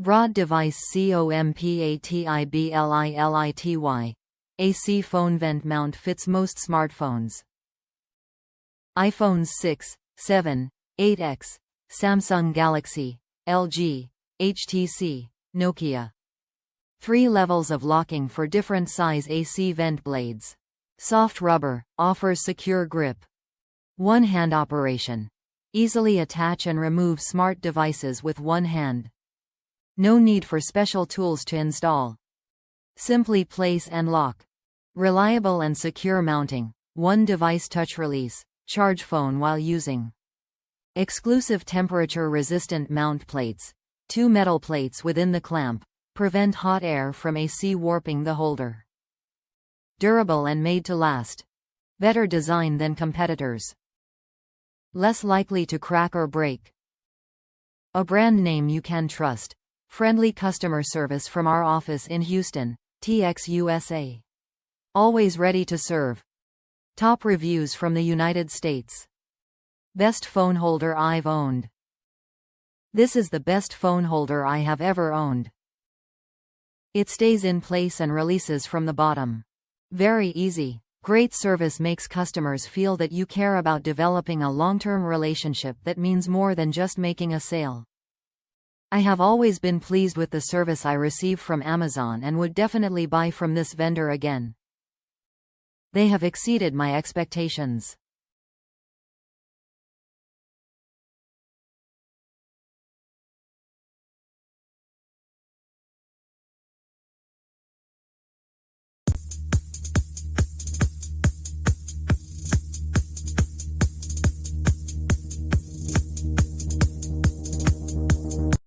Broad device COMPATIBLILITY. AC phone vent mount fits most smartphones. iPhones 6, 7, 8X, Samsung Galaxy, LG, HTC, Nokia. 3 levels of locking for different size AC vent blades. Soft rubber, offers secure grip. One-hand operation. Easily attach and remove smart devices with one hand. No need for special tools to install. Simply place and lock. Reliable and secure mounting. One device touch release. Charge phone while using. Exclusive temperature-resistant mount plates. 2 metal plates within the clamp. Prevent hot air from AC warping the holder. Durable and made to last. Better design than competitors. Less likely to crack or break. A brand name you can trust. Friendly customer service from our office in Houston, TX USA. Always ready to serve. Top reviews from the United States. Best phone holder I've owned. This is the best phone holder I have ever owned. It stays in place and releases from the bottom. Very easy. Great service makes customers feel that you care about developing a long-term relationship that means more than just making a sale. I have always been pleased with the service I receive from Amazon and would definitely buy from this vendor again. They have exceeded my expectations.